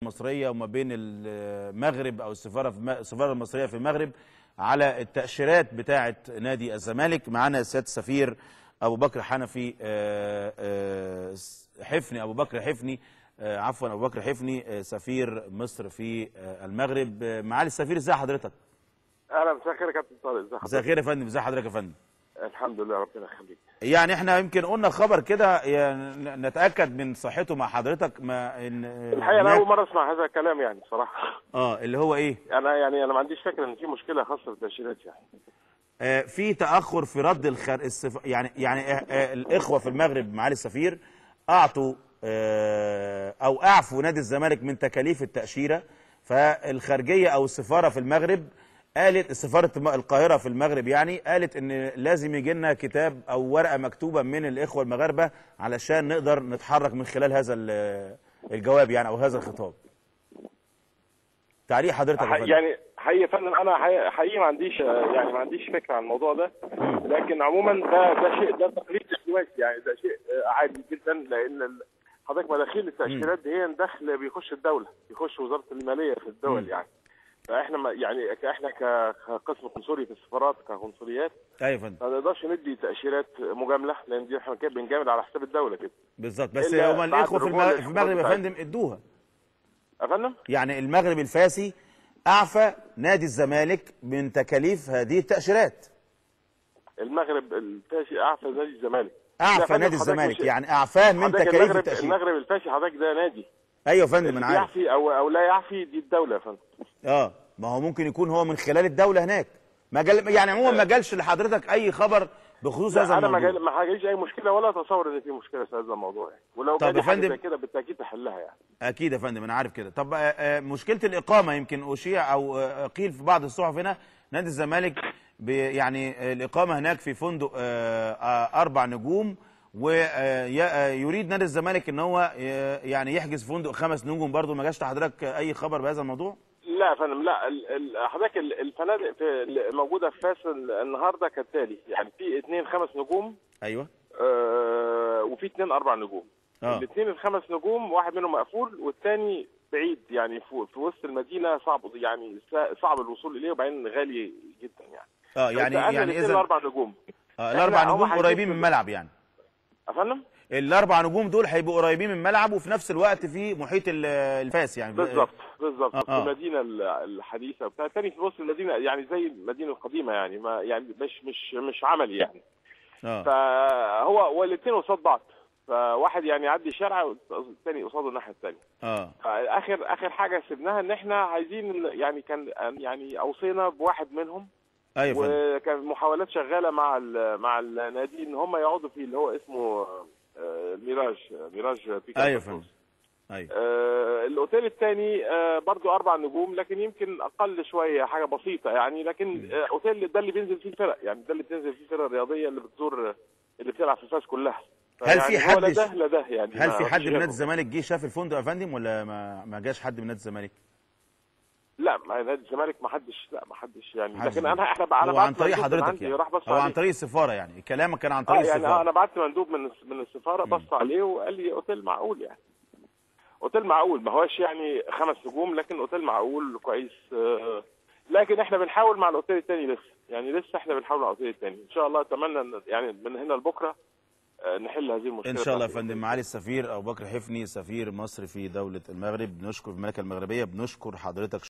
المصرية وما بين المغرب أو السفارة المصرية في المغرب على التأشيرات بتاعة نادي الزمالك. معانا سيادة السفير أبو بكر حنفي حفني أبو بكر حفني عفوا أبو بكر حفني سفير مصر في المغرب. معالي السفير، ازي حضرتك؟ اهلا، مساء الخير يا كابتن طارق. ازي حضرتك؟ مساء الخير يا فندم، ازي حضرتك يا فندم؟ الحمد لله، ربنا يخليك. يعني احنا يمكن قلنا خبر كده نتأكد من صحته مع حضرتك. الحقيقه انا اول مره اسمع هذا الكلام يعني بصراحه. اللي هو ايه؟ انا ما عنديش فكره ان في مشكله خاصه بالتاشيرات يعني. في تأخر في رد يعني الإخوة في المغرب معالي السفير أعطوا أو أعفوا نادي الزمالك من تكاليف التأشيرة. فالخارجية أو السفارة في المغرب قالت، سفارة القاهرة في المغرب يعني قالت إن لازم يجي لنا كتاب أو ورقة مكتوبة من الإخوة المغاربة علشان نقدر نتحرك من خلال هذا الجواب يعني أو هذا الخطاب. تعليق حضرتك يا فندم؟ يعني حقيقي يا فندم، انا حقيقي ما عنديش فكره عن الموضوع ده، لكن عموما ده شيء، ده تقليد سياسي يعني، ده شيء عادي جدا، لان حضرتك مداخيل التاشيرات دي هي دخل بيخش الدوله، بيخش وزاره الماليه في الدول يعني. فاحنا يعني احنا كقسم قنصلي في السفارات كقنصليات ايوه يا فندم ما نقدرش ندي تاشيرات مجامله، لان دي احنا كده بنجامل على حساب الدوله كده. بالظبط. بس هم الاخوه في المغرب يا فندم ادوها يا فندم، يعني المغرب الفاسي اعفى نادي الزمالك من تكاليف هذه التاشيرات. المغرب الفاسي اعفى نادي الزمالك، اعفى نادي الزمالك يعني اعفاه من تكاليف التاشيرات. المغرب الفاسي حضرتك ده نادي. ايوه يا فندم انا عارف. يعفي او لا يعفي دي الدوله يا فندم. ما هو ممكن يكون هو من خلال الدوله هناك. يعني عموما ما جالش لحضرتك اي خبر بخصوص هذا الموضوع؟ انا ما جاليش اي مشكله ولا اتصور ان في مشكله في هذا الموضوع يعني، ولو جالي حاجه زي كده بالتاكيد احلها يعني. اكيد يا فندم انا عارف كده. طب مشكله الاقامه يمكن اشيع او قيل في بعض الصحف هنا نادي الزمالك يعني الاقامه هناك في فندق 4 نجوم، ويريد نادي الزمالك ان هو يعني يحجز فندق 5 نجوم برضه. ما جاش لحضرتك اي خبر بهذا الموضوع؟ لا يا فندم، لا. حضرتك الفنادق موجوده في فاس النهارده كالتالي يعني: في 2 5 نجوم، ايوه، وفي 2 4 نجوم. الاثنين ال5 نجوم واحد منهم مقفول والثاني بعيد يعني في وسط المدينه، صعب الوصول اليه، وبعدين غالي جدا يعني. يعني اذا 4 نجوم ال4 نجوم قريبين من الملعب يعني يا فندم. ال4 نجوم دول هيبقوا قريبين من الملعب وفي نفس الوقت في محيط الفاس يعني. بالظبط في المدينه الحديثه بتاع الثاني في وسط المدينه يعني زي المدينه القديمه يعني، ما يعني مش عملي يعني. فهو والاثنين قصاد بعض، فواحد يعني يعدي الشارع والثاني قصاده الناحيه الثانيه. اخر حاجه سيبناها ان احنا عايزين يعني، كان يعني اوصينا بواحد منهم. ايوه، وكان محاولات شغاله مع النادي ان هم يقعدوا فيه، اللي هو اسمه ميراج بيكا. ايوه فندم. ايوه. الاوتيل الثاني برضو 4 نجوم، لكن يمكن اقل شويه، حاجه بسيطه يعني، لكن اوتيل ده اللي بينزل فيه الفرق يعني، ده اللي بتنزل فيه الفرق الرياضيه اللي بتزور، اللي بتلعب في فاس كلها. هل في حد لا ده يعني، هل في حد من نادي الزمالك جه شاف الفندق يا فندم، ولا ما جاش حد من نادي الزمالك؟ لا، نادي الزمالك ما حدش يعني، لكن احنا هو عن طريق حضرتك يعني، هو عن طريق السفاره يعني، كلامك كان عن طريق السفاره يعني. انا بعت مندوب من السفاره بص عليه وقال لي اوتيل معقول يعني، اوتيل معقول، ما هوش يعني 5 نجوم، لكن اوتيل معقول كويس. لكن احنا بنحاول مع الاوتيل الثاني لسه احنا بنحاول مع الاوتيل الثاني ان شاء الله. اتمنى يعني من هنا لبكره نحل هذه المشكله ان شاء الله يا فندم. معالي السفير ابو بكر حفني سفير مصر في دوله المغرب، بنشكر المملكه المغربيه، بنشكر حضرتك